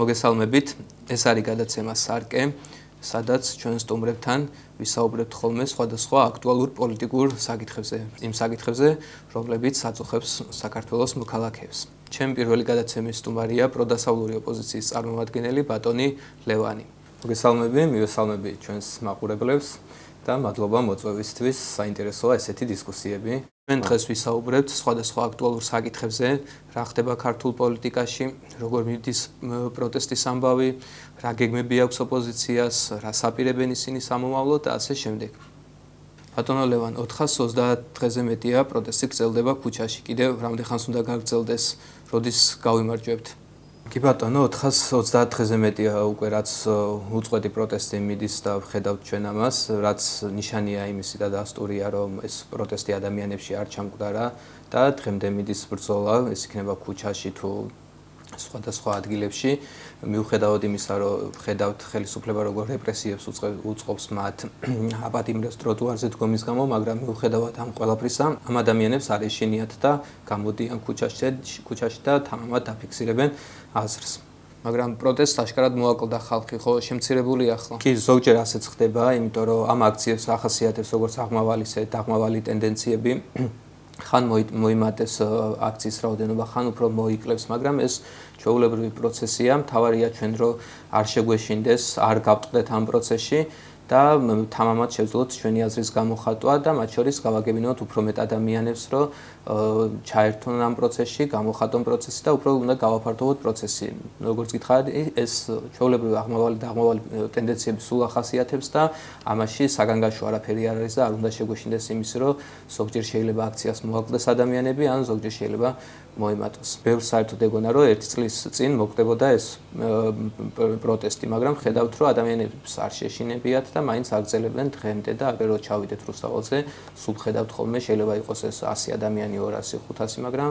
მოგესალმებით, ეს არის გადაცემა სარკე, სადაც ჩვენ სტუმრებთან ვისაუბრებთ ხოლმე სხვადასხვა აქტუალურ პოლიტიკურ საკითხებზე, იმ საკითხებზე, რომლებიც აწუხებს საქართველოს მოქალაქეებს. ჩემი პირველი გადაცემის სტუმარია პროდასავლური ოპოზიციის წარმომადგენელი ბატონი ლევანი. მოგესალმები, მივესალმები ჩვენს მაყურებლებს და მადლობა მოწვევისთვის, საინტერესოა ესეთი დისკუსიები. ჩვენ დღეს ვისაუბრებთ სხვადასხვა აქტუალურ საკითხებზე, რა ხდება ქართულ პოლიტიკაში, როგორ მიდის პროტესტის ამბავი, რა გეგმები აქვს ოპოზიციას, რა საპირებენ ისინი სამომავლოდ და ასე შემდეგ. ბატონო ლევან, 430 დღეზე მეტია პროტესტი გრძელდება ქუჩაში. კიდევ რამდენ ხანს უნდა გაგრძელდეს, როდის გავიმარჯვებთ? კი ბატონო, 430 დღეზე მეტია უკვე რაც უწყვეტი პროტესტი მიდის და ვხედავთ ჩვენ ამას, რაც ნიშანია იმისი და დასტურია, რომ ეს პროტესტი ადამიანებში არ ჩამკვდარა და დღემდე მიდის ბრძოლა, ეს იქნება ქუჩაში თუ სხვადასხვა ადგილებში. მიუხედავად იმისა, რომ ვხედავთ ხელისუფლება როგორ რეპრესიებს უწყობს მათ აპატიმრებს ტროტუარზე დგომის გამო, მაგრამ მიუხედავად ამ ყველაფრისა, ამ ადამიანებს არ ეშინიათ და გამოდიან ქუჩაში და თამამად დაფიქსირებენ აზრს. მაგრამ პროტესტს აშკარად მოაკლდა ხალხი, ხო, შემცირებული ახლა? კი, ზოგჯერ ასეც ხდება, იმიტომ რომ ამ აქციებს ახასიათებს როგორც აღმავალი ტენდენციები. ხან მოიმატეს აქციის რაოდენობა, ხან უფრო მოიკლებს, მაგრამ ეს ჩვეულებრივი პროცესია, მთავარია ჩვენ რომ არ შეგვეშინდეს, არ გავწყდეთ ამ პროცესში და თამამად შევძლოთ ჩვენი აზრის გამოხატვა და მათ შორის გავაგებინოთ უფრო მეტ ადამიანებს, რომ ჩაერთონ ამ პროცესში, გამოხატონ პროცესი და უფრო უნდა გავაფართოვოთ პროცესი. როგორც გითხარით, ეს ჩვეულებრივი აღმავალი ტენდენციები სულ ახასიათებს და ამაში საგანგაშო არაფერი არ არის და არ უნდა შეგვეშინდეს იმის, რომ ზოგჯერ შეიძლება აქციას მოაკლდეს ადამიანები, ან ზოგჯერ შეიძლება მოიმატოს. ბევრს საერთოდ ეგონა, რომ 1 წლის წინ მოხდებოდა ეს პროტესტი, მაგრამ ხედავთ, რომ ადამიანებს არ შეშინებიათ და მაინც აგრძელებენ დღემდე და აგერ რო ჩავიდეთ რუსთაველზე, სულ ხედავთ ხოლმე, შეიძლება იყოს ეს 100 ადამიანი, 200, 500, მაგრამ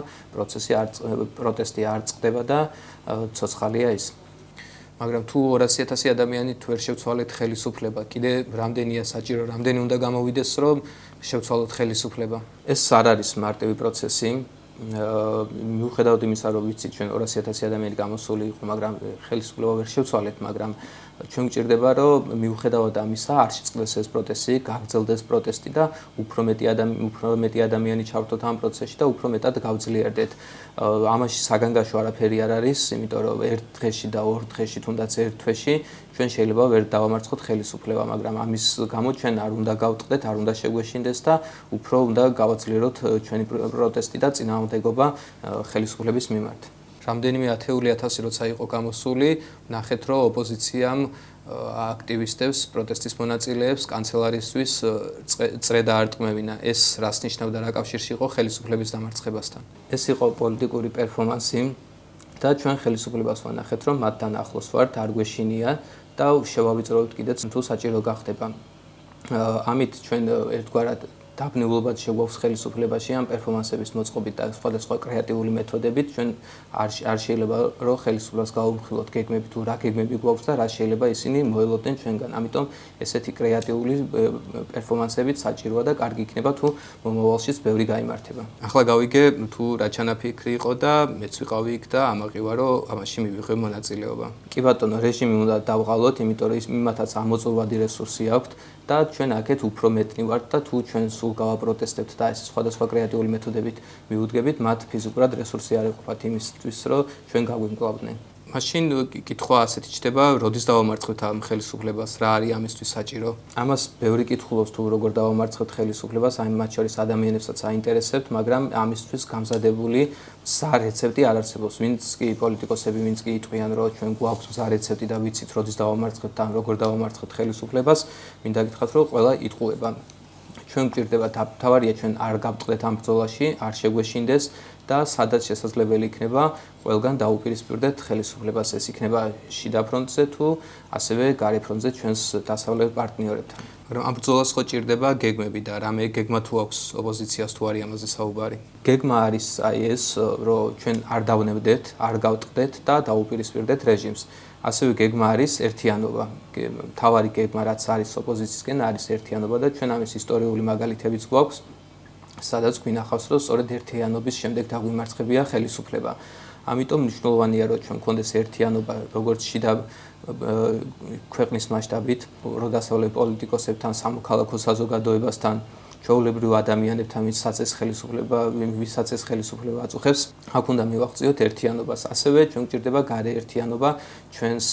პროტესტი არ წყდება და ცოცხალია ის. მაგრამ თუ 200.000 ადამიანი თუ ვერ შევცვალეთ ხელისუფლება, კიდე რამდენია საჭირო, რამდენი უნდა გამოვიდეს, რომ შევცვალოთ ხელისუფლება? ეს არ არის მარტივი პროცესი. მიუხედავად იმისა, რომ ვიცით ჩვენ 200.000 ადამიანი გამოსული იყო, მაგრამ ხელისუფლება ვერ შევცვალეთ, მაგრამ ჩვენ გვჭირდება, რომ მიუხედავად ამისა არ შეწყდეს ეს პროტესტი, გაგრძელდეს პროტესტი და უფრო მეტი ადამიანი ჩავთოთ ამ პროცესში და უფრო მეტად გავძლიერდეთ. ამაში საგანგაშო არაფერი არ არის, იმიტომ რომ ერთ დღეში და ორ დღეში, თუნდაც ერთ თვეში ჩვენ შეიძლება ვერ დავამარცხოთ ხელისუფლება, მაგრამ ამის გამო ჩვენ არ უნდა გავწყდეთ, არ უნდა შეგვეშინდეს და უფრო უნდა გავაძლიეროთ ჩვენი პროტესტი და წინააღმდეგობა ხელისუფლების მიმართ. რამდენიმე 10,000 როცა იყო გამოსული, ნახეთ რომ ოპოზიციამ აქტივისტებს, პროტესტის მონაწილეებს კანცელარისთვის წრე დაარტყმევინა. ეს რას ნიშნავდა, რა კავშირში იყო ხელისუფლების დამარცხებასთან? ეს იყო პოლიტიკური პერფორმანსი და ჩვენ ხელისუფლებას ვანახეთ, რომ მათთან ახლოს ვართ, არ გვეშინია და შევავიწროვებთ კიდეც თუ საჭირო გახდება. ამით ჩვენ ერთგვარად დაბნეულობად შეგვაქვს ხელისუფლებაში ამ პერფორმანსების მოწყობით და სხვადასხვა კრეატიული მეთოდებით ჩვენ არ შეიძლება რომ ხელისუფლებას გავუმხილოთ გეგმები თუ რა გეგმები გვაქვს და რა შეიძლება ისინი მოელოდნენ ჩვენგან. ამიტომ ესეთი კრეატიული პერფორმანსებით საჭიროა და კარგი იქნება თუ მომავალშიც ბევრი გაიმართება. ახლა გავიგე თუ რა ჩანაფიქრი იყო და მეც ვიყავი იქ და ამაყივა რომ ამაში მივიღე მონაწილეობა. კი ბატონო, რეჟიმი უნდა დავღალოთ, იმიტომ რომ იმათაც ამოწურვადი რესურსი აქვთ და ჩვენ აქეთ უფრო მეტნი ვართ და თუ ჩვენ სულ გავაპროტესტებთ და ეს სხვადასხვა კრეატიული მეთოდებით მიუდგებით, მათ ფიზიკურად რესურსი არ ეყოფათ იმისთვის, რომ ჩვენ გაგვიმკლავდნენ. მაშინ კითხვა ასეთი ჩდება, როდის დავამარცხებთ ამ ხელისუფლებას, რა არის ამისთვის საჭირო? ამას ბევრი კითხულობს თუ როგორ დავამარცხებთ ხელისუფლებას, აი მათ შორის ადამიანებსაც აინტერესებთ, მაგრამ ამისთვის გამზადებული მზა რეცეპტი არ არსებობს. ვინც კი პოლიტიკოსები, ვინც კი იტყვიან, რომ ჩვენ გვაქვს მზა რეცეპტი და ვიცით, როდის დავამარცხებთ ან როგორ დავამარცხებთ ხელისუფლებას, მინდა გითხრათ, რომ ყველა იტყუება. ჩვენ გვჭირდება თავარია ჩვენ არ გავწყდეთ ამ ბრძოლაში, არ შეგვეშინდეს და სადაც შესაძლებელი იქნება, ყველგან დაუპირისპირდეთ ხელისუფლებას, ეს იქნება შიდა ფრონტზე თუ ასევე გარე ფრონტზე ჩვენს დასავლელ პარტნიორებთან. მაგრამ ამ ბრძოლას ხო ჭირდება გეგმები და რამე გეგმა თუ აქვს ოპოზიციას თუ არის ამაზე საუბარი? გეგმა არის აი ეს, რომ ჩვენ არ დავნებდეთ, არ გავწყდეთ და დაუპირისპირდეთ რეჟიმს. ასევე გეგმა არის ერთიანობა. მთავარი გეგმა რაც არის ოპოზიციისკენ არის ერთიანობა და ჩვენ ამის ისტორიული მაგალითებიც გვაქვს, სადაც გვინახავს, რომ სწორედ ერთიანობის შემდეგ დაგვიმარცხებია ხელისუფლება. ამიტომ მნიშვნელოვანია რომ ჩვენ გქონდეს ერთიანობა როგორც შიდა ქვეყნის მასშტაბით, რო დასავლეთ პოლიტიკოსებთან, სამოქალაქო საზოგადოებასთან, ჩვეულებრივ ადამიანებთან, ვისაც ეს ხელისუფლება აწუხებს, აქ უნდა მივაღწიოთ ერთიანობას. ასევე ჩვენ გვჭირდება გარე ერთიანობა ჩვენს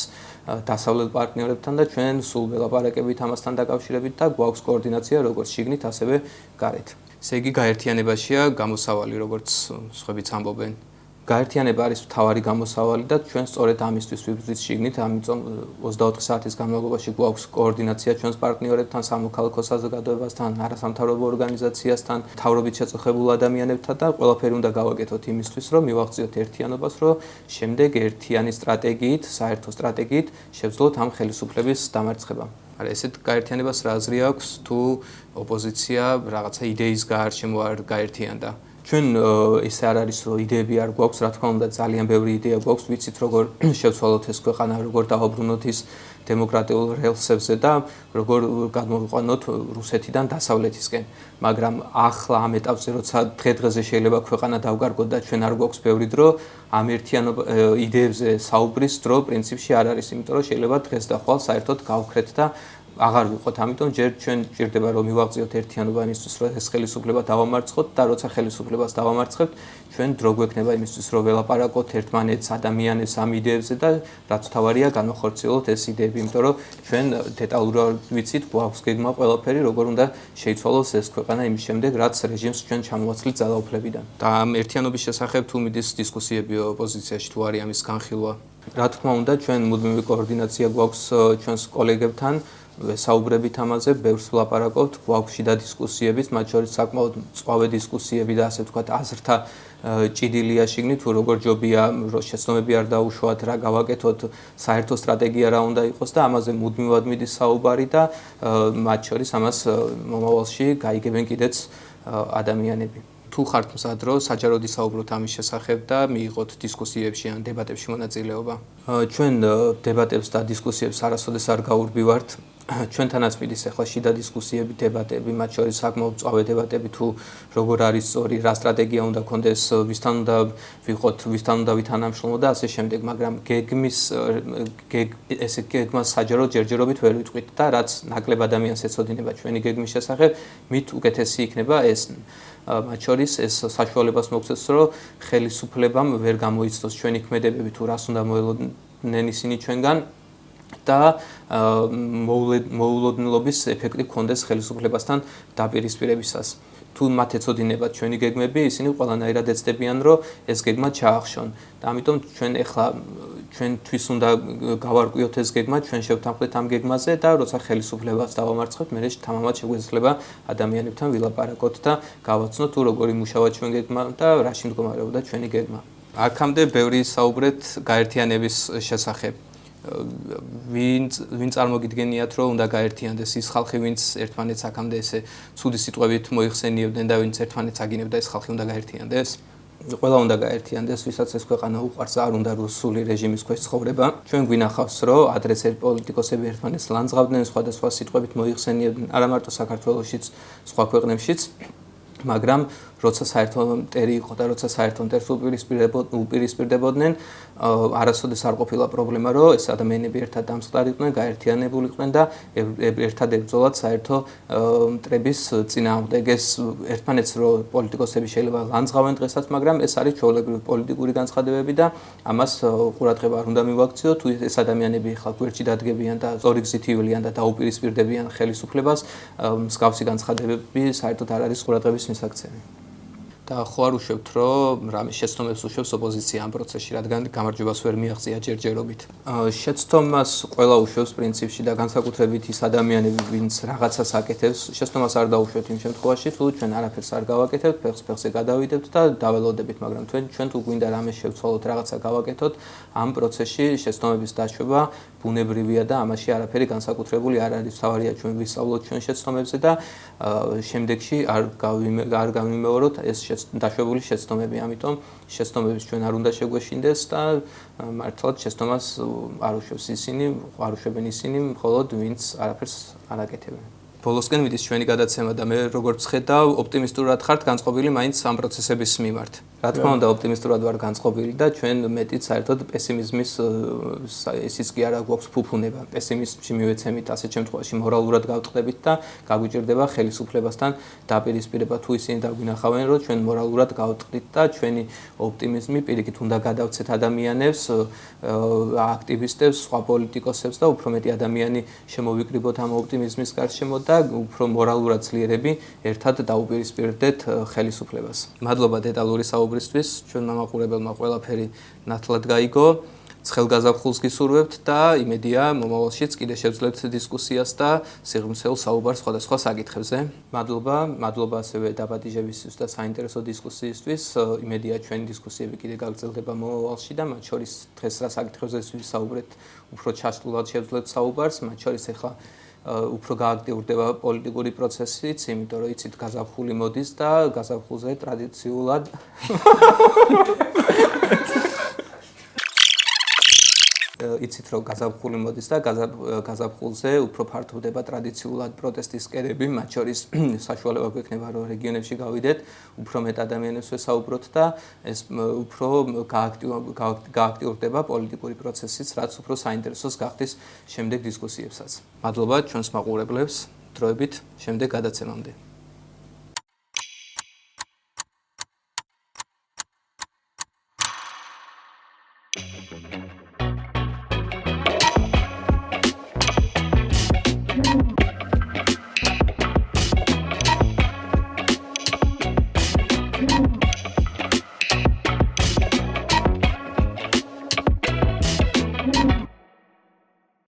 დასავლეთ პარტნიორებთან და ჩვენ სულ ველაპარაკებით ამასთან დაკავშირებით და გვაქვს კოორდინაცია როგორც შიგნით, ასევე გარეთ. ესე იგი, გაერთიანებაშია გამოსავალი, როგორც სხვაებიც ამბობენ. გაერთიანება არის მთავარი გამოსავალი და ჩვენ სწორედ ამისთვის ვიბრძვით შიგნით, ამიტომ 24 საათის განმავლობაში გვაქვს კოორდინაცია ჩვენს პარტნიორებთან, სამოქალაქო საზოგადოებასთან, არასამთავრობო ორგანიზაციასთან, მთავრობით შეწუხებულ ადამიანებთან და ყველაფერი უნდა გავაკეთოთ იმისთვის, რომ მივაღწიოთ ერთიანობას, რომ შემდეგ ერთიანი სტრატეგიით, საერთო სტრატეგიით შევძლოთ ამ ხელისუფლების დამარცხება. არა, ესეთ გაერთიანებას რა აზრი აქვს თუ ოპოზიცია რაღაცა იდეის გაარჩევ არ გაერთიანდა? ჩვენ ისე არ არის რომ იდეები არ გვაქვს, რა თქმა უნდა ძალიან ბევრი იდეა გვაქვს, ვიცით როგორ შევცვალოთ ეს ქვეყანა, როგორ დავაბრუნოთ ის დემოკრატიულ რელსებზე და როგორ გადმოვიყვანოთ რუსეთიდან დასავლეთისკენ. მაგრამ ახლა ამ ეტაპზე როცა დღე-დღეზე შეიძლება ქვეყანა დავკარგოთ და ჩვენ არ გვაქვს ბევრი დრო, ამ ერთიანობა იდეებზე საუბრის დრო პრინციპში არ არის, იმიტომ რომ შეიძლება დღეს და ხვალ საერთოდ გავქრეთ და აღარ ვიყოთ, ამიტომ ჯერ ჩვენ ჭირდება რომ მივაღწიოთ ერთიანობა იმისთვის, რომ ეს ხელისუფლება დავამარცხოთ და როცა ხელისუფლებას დავამარცხებთ, ჩვენ დრო გვექნება იმისთვის, რომ ველაპარაკოთ ერთმანეთს, ადამიანებს ამ იდეებზე და რაც თავარია განვახორციელოთ ეს იდეები, იმიტომ რომ ჩვენ დეტალურად ვიცით, გვაქვს გეგმა ყველაფერი, როგორ უნდა შეიცვალოს ეს ქვეყანა იმის შემდეგ, რაც რეჟიმს ჩვენ ჩამოვაცვლით ძალაუფლებიდან. და ამ ერთიანობის შესახებ თუ მიდის დისკუსიები ოპოზიციაში თუ არის ამის განხილვა? რა თქმა უნდა, ჩვენ მუდმივი კოორდინაცია გვაქვს ჩვენს კოლეგებთან. საუბრებით ამაზე, ბევრს ვლაპარაკობთ, გვაქვს შიდა დისკუსიებიც, მათ შორის საკმაოდ მწვავე დისკუსიები და ასე ვთქვათ, აზრთა ჭიდილია შიგნით, თუ როგორ ჯობია, რომ შეცდომები არ დაუშვათ, რა გავაკეთოთ, საერთო სტრატეგია რა უნდა იყოს და ამაზე მუდმივად მიდის საუბარი და მათ შორის ამას მომავალში გაიგებენ კიდეც ადამიანები. თუ ხართ მზად რომ საჯაროდ ისაუბროთ ამის შესახებ და მიიღოთ დისკუსიებში ან დებატებში მონაწილეობა. ჩვენ დებატებს და დისკუსიებს არასოდეს არ გაურბივართ. ჩვენთანაც მიდის ახლა შიდა დისკუსიები, დებატები, მათ შორის საკმაოდ მწვავე დებატები თუ როგორ არის სწორი, რა სტრატეგია უნდა გქონდეს, ვისთან უნდა ვიყოთ, ვისთან უნდა ვითანამშრომლო და ასე შემდეგ, მაგრამ ესე გეგმას საჯაროდ ჯერჯერობით ვერ ვიტყვით და რაც ნაკლებ ადამიანს ეცოდინება ჩვენი გეგმის შესახებ, მით უკეთესი იქნება ეს. მათ შორის ეს საშუალებას მოგცეს, რომ ხელისუფლებამ ვერ გამოიცნოს ჩვენი ქმედებები თუ რას უნდა მოელოდნენ ისინი ჩვენგან და მოულოდნელობის ეფექტი გქონდეს ხელისუფლებასთან დაპირისპირებისას. თუ მათ ეცოდინებათ ჩვენი გეგმები, ისინი ყველანაირად ეცდებიან, რომ ეს გეგმა ჩაახშონ. და ამიტომ ჩვენ ახლა ჩვენთვის უნდა გავარკვიოთ ეს გეგმა, ჩვენ შევთანხმდეთ ამ გეგმაზე და როცა ხელისუფლებას დავამარცხებთ, მე თამამად შეგვეძლება ადამიანებთან ვილაპარაკოთ და გავაცნოთ თუ როგორ იმუშავა ჩვენ გეგმა და რაში მდგომარეობდა ჩვენი გეგმა. აქამდე ბევრი საუბრეთ გაერთიანების შესახებ. ვინ წარმოგიდგენიათ რომ უნდა გაერთიანდეს ის ხალხი, ვინც ერთმანეთს აქამდე ესე ცუდი სიტყვებით მოიხსენიებდნენ და ვინც ერთმანეთს აგინებდა, ეს ხალხი უნდა გაერთიანდეს? ყველა უნდა გაერთიანდეს, ვისაც ეს ქვეყანა უყვარს, არ უნდა რუსული რეჟიმის ქვეშ ცხოვრება. ჩვენ გვინახავს, რომ ადრესები პოლიტიკოსები ერთმანეთს ლანძღავდნენ, სხვადასხვა სიტყვებით მოიხსენიებდნენ, არა მარტო საქართველოშიც, სხვა ქვეყნებშიც, მაგრამ როცა საერთო მტერი იყო და როცა საერთო მტერს უპირისპირდებოდნენ, არასოდეს არ ყოფილა პრობლემა, რომ ეს ადამიანები ერთად დამწყდარიყვნენ, გაერთიანებულიყვნენ და ერთად ებრძოლათ საერთო მტრების წინააღმდეგ. ეს ერთმანეთს რო პოლიტიკოსები შეიძლება ლანძღავენ დღესაც, მაგრამ ეს არის ჩვეულებრივი პოლიტიკური განცხადებები და ამას ყურადღება არ უნდა მივაქციოთ. თუ ეს ადამიანები ხალხ გვერდში დადგებიან და სწორი გზით ივლიან და დაუპირისპირდებიან ხელისუფლებას, მსგავსი განცხადებები საერთოდ არ არის ყურადღების მისაქცევი. და ხო არ უშვებთ, რომ რამე შეცდომებს უშვებს ოპოზიცია ამ პროცესში, რადგან გამარჯვებას ვერ მიაღწია ჯერჯერობით. შეცდომას ყველა უშვებს პრინციპში და განსაკუთრებით ის ადამიანები, ვინც რაღაცას აკეთებს, შეცდომას არ დაუშვებთ იმ შემთხვევაში, თუ ჩვენ არაფერს არ გავაკეთებთ, ფეხზე გადავიდებთ და დაველოდებით, მაგრამ ჩვენ თუ გვინდა რამე შევცვალოთ, რაღაცა გავაკეთოთ, ამ პროცესში შეცდომების დაშვება ბუნებრივია და ამაში არაფერი განსაკუთრებული არ არის. თავარია ჩვენ ვისწავლოთ ჩვენ შეცდომებზე და შემდეგში არ გავიმეოროთ ეს დაშვებული შეცდომები, ამიტომ შეცდომებს ჩვენ არ უნდა შეგვეშინდეს და მართლაც შეცდომას არ უშვებს ისინი, არ უშვებენ ისინი, მხოლოდ ვინც არაფერს არ აკეთებენ. ბოლოსკენ მიდის ჩვენი გადაცემა და მე როგორც ხედავ, ოპტიმისტურად ხართ განწყობილი მაინც ამ პროცესების მიმართ. Რა თქმა უნდა, ოპტიმისტურად ვარ განწყობილი და ჩვენ მეტიც საერთოდ პესიმიზმის ისიც კი არა გვაქვს ფუფუნება. პესიმიზმში მივეცემით ასეთ შემთხვევაში მორალურად გავწყდებით და გაგვიჭირდება ხელისუფლებასთან დაპირისპირება თუ ისინი დაგვინახავენ, რომ ჩვენ მორალურად გავწყდით და ჩვენი ოპტიმიზმი პირიქით უნდა გადავცეთ ადამიანებს, აქტივისტებს, სხვა პოლიტიკოსებს და უფრო მეტი ადამიანი შემოვიკრიბოთ ამ ოპტიმიზმის გარშემო და უფრო მორალურად ძლიერები ერთად დაუპირისპირდეთ ხელისუფლებას. მადლობა დეტალური საუბრისთვის, ჩვენ მამაყურებელმა ყველაფერი ნათლად გაიგო. ცხელგაზაფხულს გისურვებთ და იმედია მომავალშიც კიდე შევძლებთ დისკუსიას და სიღრმისეულ საუბარს სხვადასხვა საკითხებზე. მადლობა ასევე დაბადიჟებისთვის და საინტერესო დისკუსიისთვის. იმედია ჩვენი დისკუსიები კიდე გაგრძელდება მომავალში და მათ შორის დღეს რა საკითხებზე ვისაუბრეთ, უფრო ჩასწულად შევძლებთ საუბარს, მათ შორის ახლა უფრო გააქტიურდება პოლიტიკური პროცესიც, იმიტომ რომ იცით გაზაფხული მოდის და გაზაფხულზე ტრადიციულად იცით რომ გაზაფხული მოდის და გაზაფხულზე უფრო ფართოვდება ტრადიციულად პროტესტის კერები, მათ შორის საშუალება გვექნება რომ რეგიონებში გავიდეთ, უფრო მეტ ადამიანებს ვესაუბროთ და ეს უფრო გააქტიურდება პოლიტიკური პროცესიც, რაც უფრო საინტერესოს გახდის შემდეგ დისკუსიებსაც. მადლობა ჩვენს მაყურებლებს, დროებით შემდეგ გადაცემამდე.